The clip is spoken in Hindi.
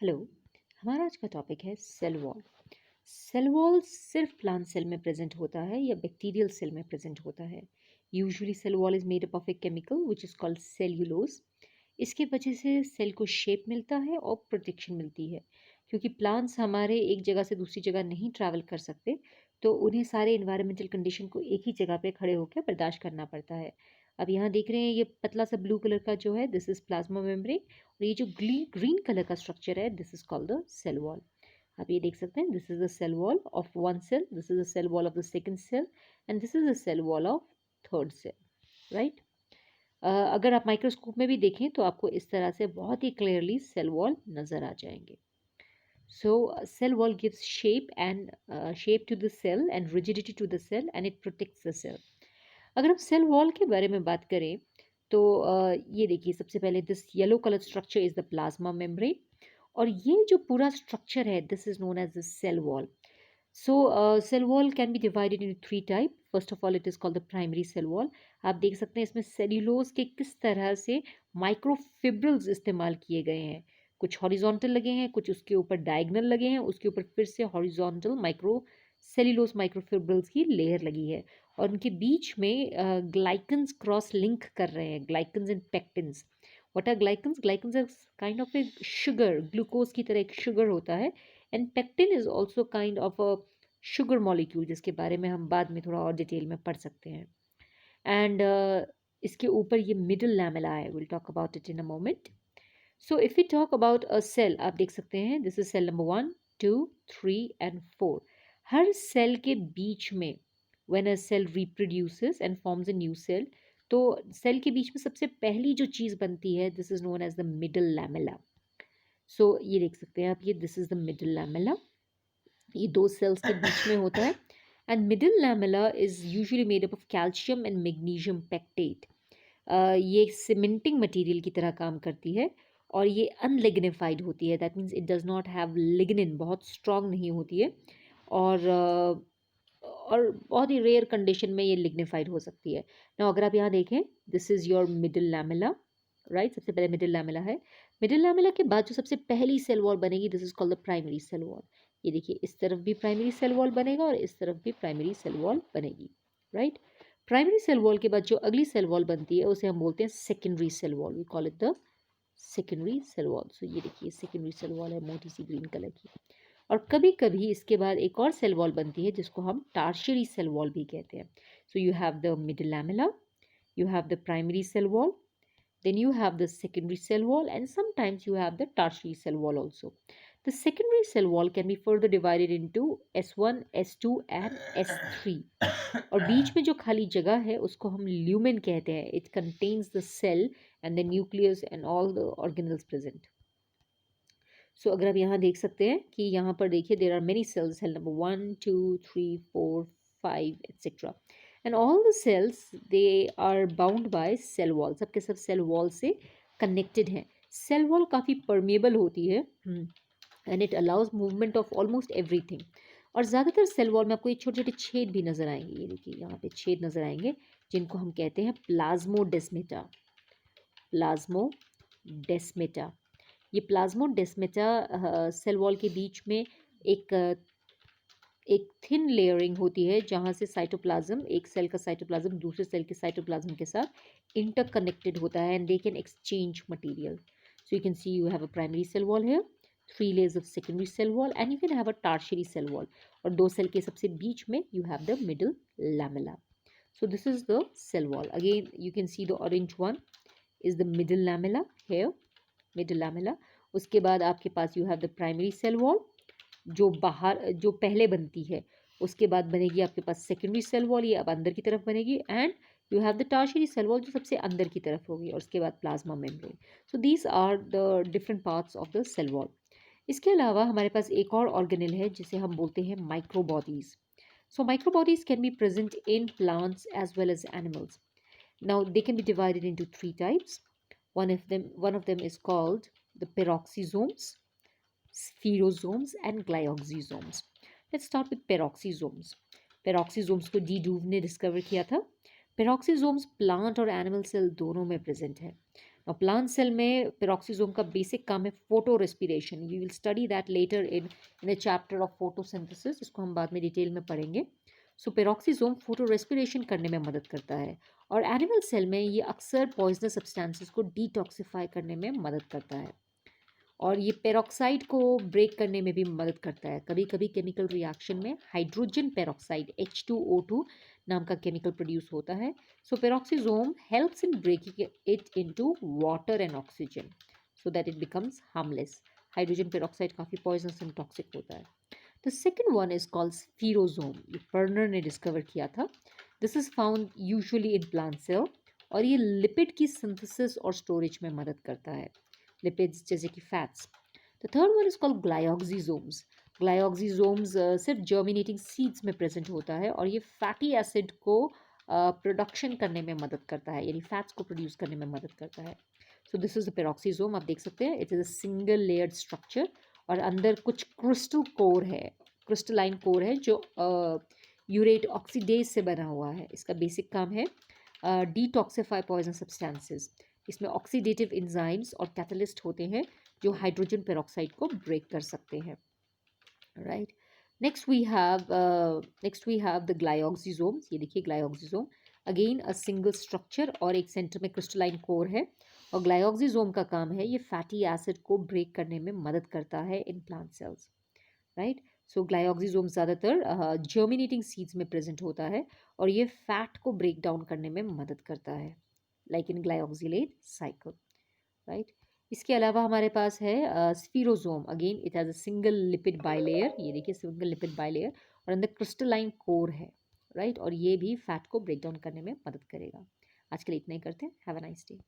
हेलो। हमारा आज का टॉपिक है सेल वॉल। सेल वॉल सिर्फ प्लांट सेल में प्रेजेंट होता है या बैक्टीरियल सेल में प्रेजेंट होता है। Usually cell wall is made up of a chemical which is called cellulose. इसके वजह से सेल को शेप मिलता है और प्रोटेक्शन मिलती है। क्योंकि प्लांट्स हमारे एक जगह से दूसरी जगह नहीं ट्रैवल कर सकते, तो उन्हें सारे इन्वायरमेंटल कंडीशन को एक ही जगह पे खड़े होकर बर्दाश्त करना पड़ता है। अब यहाँ देख रहे हैं ये पतला सा ब्लू कलर का जो है, दिस इज प्लाज्मा मेम्ब्रेन। और ये जो ग्रीन कलर का स्ट्रक्चर है, this is called the cell wall. आप ये देख सकते हैं, this is the cell wall of one cell, this is the cell wall of the second cell, and this is the cell wall of third cell, right. अगर आप माइक्रोस्कोप में भी देखें तो आपको इस तरह से बहुत ही क्लियरली सेल वॉल नजर आ जाएंगे। So cell wall gives shape to the cell and rigidity to the cell and it protects the cell. अगर हम सेल वॉल के बारे में बात करें तो ये देखिए, सबसे पहले this yellow colour structure is the plasma membrane. और ये जो पूरा स्ट्रक्चर है, this is known as the cell wall. So cell wall can be divided into three type. First of all, it is called the primary cell wall. आप देख सकते हैं इसमें सेल्यूलोज के किस तरह से माइक्रोफिब्रिल्स इस्तेमाल किए गए हैं। कुछ हॉरिजॉन्टल लगे हैं, कुछ उसके ऊपर डायगनल लगे हैं, उसके ऊपर फिर से हॉरिजॉन्टल माइक्रो सेल्यूलोज माइक्रोफिब्रिल्स की लेयर लगी है। और उनके बीच में ग्लाइकन्स क्रॉस लिंक कर रहे हैं, glycans and pectins. What are glycans? Glycans are kind of a sugar, glucose की तरह एक शुगर होता है। And pectin is also kind of a sugar molecule, जिसके बारे में हम बाद में थोड़ा और डिटेल में पढ़ सकते हैं। एंड इसके ऊपर ये मिडल लैमेला है, will talk about it in a moment. So if you talk about a cell, आप देख सकते हैं this is cell number 1, 2, 3 and 4। हर सेल के बीच में when a cell reproduces and forms a new cell, तो सेल के बीच में सबसे पहली जो चीज़ बनती है, this is known as the middle lamella. So ये देख सकते हैं आप, ये this is the middle lamella. ये दो सेल्स के बीच में होता है। And middle lamella is usually made up of calcium and magnesium pectate. ये सीमेंटिंग मटेरियल की तरह काम करती है और ये अनलिग्निफाइड होती है। That means it does not have lignin, बहुत स्ट्रांग नहीं होती है। और और बहुत ही रेयर कंडीशन में ये लिग्निफाइड हो सकती है ना। अगर आप यहाँ देखें, this is your middle lamella, right. सबसे पहले मिडिल लैमेला है। मिडिल लैमेला के बाद जो सबसे पहली सेल वॉल बनेगी, this is called the primary cell wall. ये देखिए, इस तरफ भी प्राइमरी सेल वॉल बनेगा और इस तरफ भी प्राइमरी सेल वॉल बनेगी, राइट। प्राइमरी सेल वॉल के बाद जो अगली सेल वॉल बनती है उसे हम बोलते हैं secondary cell wall. We call it the secondary cell wall. So ये देखिए, सेकेंडरी सेल वॉल है, मोटी सी ग्रीन कलर की। और कभी कभी इसके बाद एक और सेल वॉल बनती है जिसको हम टार्शियरी सेल वॉल भी कहते हैं। So you have the middle lamella, you have the primary cell wall, then you have the secondary cell wall, and sometimes you have the tertiary cell wall also. The secondary cell wall can be further divided into S1, S2 and S3. और बीच में जो खाली जगह है उसको हम ल्यूमेन कहते हैं। It contains the cell and the nucleus and all the organelles present. सो अगर आप यहाँ देख सकते हैं कि यहाँ पर देखिए, there are many cells, cell number 1, 2, 3, 4, 5 etcetera. And all the cells they are bound by cell wall. सबके सब सेल वॉल से कनेक्टेड हैं। सेल वॉल काफ़ी परमेबल होती है and it allows movement of almost everything. और ज़्यादातर सेल वॉल में आपको ये छोटे छोटे छेद भी नज़र आएंगे। ये देखिए, यहाँ पे छेद नज़र आएंगे जिनको हम कहते हैं प्लाज्मोडेस्मेटा। प्लाज्मोडेस्मेटा, ये प्लाज्मोडेस्मेटा सेल वॉल के बीच में एक थिन लेयरिंग होती है जहाँ से साइटोप्लाज्म, एक सेल का साइटोप्लाज्म दूसरे सेल के साइटोप्लाज्म के साथ इंटरकनेक्टेड होता है and they can exchange material. So you can see you have a primary cell wall here, 3 layers of secondary cell wall, and you can have a tertiary cell wall. और दो सेल के सबसे बीच में you have the middle lamella. So this is the cell wall. Again, you can see the orange one is the middle lamella here, middle lamella. उसके बाद आपके पास you have the primary cell wall, जो बाहर जो पहले बनती है। उसके बाद बनेगी आपके पास सेकेंडरी सेल वॉल, ये अब अंदर की तरफ बनेगी। And you have the tertiary cell wall जो सबसे अंदर की तरफ होगी। और उसके बाद plasma membrane. So these are the different parts of the cell wall. इसके अलावा हमारे पास एक और ऑर्गेनल है जिसे हम बोलते हैं microbodies. So microbodies can be present in plants as well as animals. Now they can be divided into 3 types. One of them is called the peroxisomes, spherosomes and glyoxysomes. Let's start with peroxisomes. Peroxisomes को डी डूव ने डिस्कवर किया था। पेरोक्सीजोम्स प्लांट और एनिमल सेल दोनों में प्रेजेंट है। और प्लांट सेल में पेरोक्सीजोम का बेसिक काम है photorespiration. We will study that later in the chapter of photosynthesis. इसको हम बाद में डिटेल में पढ़ेंगे. सो पेरोक्सीजोम फोटो रेस्पिरेशन करने में मदद करता है. और एनिमल सेल में ये अक्सर पॉइजनस सब्सटेंसेस को डिटॉक्सिफाई करने में मदद करता है. और ये पेरोक्साइड को ब्रेक करने में भी मदद करता है. कभी कभी केमिकल रिएक्शन में हाइड्रोजन पेरोक्साइड H2O2 नाम का केमिकल प्रोड्यूस होता है. So peroxisome helps in breaking it into water and oxygen so that it becomes harmless. Hydrogen peroxide काफ़ी पॉइजनस एंड टॉक्सिक होता है. The second one is called spherosome. ये पर्नर ने डिस्कवर किया था. This is found usually in plant cell. और ये लिपिड की सिंथेसिस और स्टोरेज में मदद करता है. लिपिड्स जैसे कि fats. The third one is called glyoxysomes. Glyoxysomes सिर्फ जर्मिनेटिंग सीड्स में प्रेजेंट होता है और ये फैटी एसिड को प्रोडक्शन करने में मदद करता है, यानी फैट्स को प्रोड्यूस करने में मदद करता है. So this is the peroxisome. आप देख सकते हैं it is a single layered structure और अंदर कुछ क्रिस्टल कोर है, क्रिस्टलाइन कोर है जो यूरेट ऑक्सीडेज से बना हुआ है. इसका बेसिक काम है डिटॉक्सिफाई पॉइजन सब्सटेंसेस. इसमें ऑक्सीडेटिव एंजाइम्स और कैटलिस्ट होते हैं जो हाइड्रोजन पेरोक्साइड को ब्रेक कर सकते हैं. Right. Next we have the glyoxysomes. ये देखिए glyoxysome again a single structure और एक सेंटर में क्रिस्टलाइन कोर है. और ग्लायोक्सिजोम का काम है ये फैटी एसिड को ब्रेक करने में मदद करता है इन प्लांट सेल्स. राइट. सो ग्लायोक्सिजोम ज़्यादातर जर्मिनेटिंग सीड्स में प्रेजेंट होता है और ये फैट को ब्रेक डाउन करने में मदद करता है, like in glyoxylate cycle. Right. इसके अलावा हमारे पास है spherosome. Again it has a single lipid bilayer. ये देखिए सिंगल लिपिड बाइलेयर और अंदर क्रिस्टलाइन कोर है. राइट. और ये भी फैट को ब्रेक डाउन करने में मदद करेगा. आज के लिए इतना ही करते हैं. Have a nice day.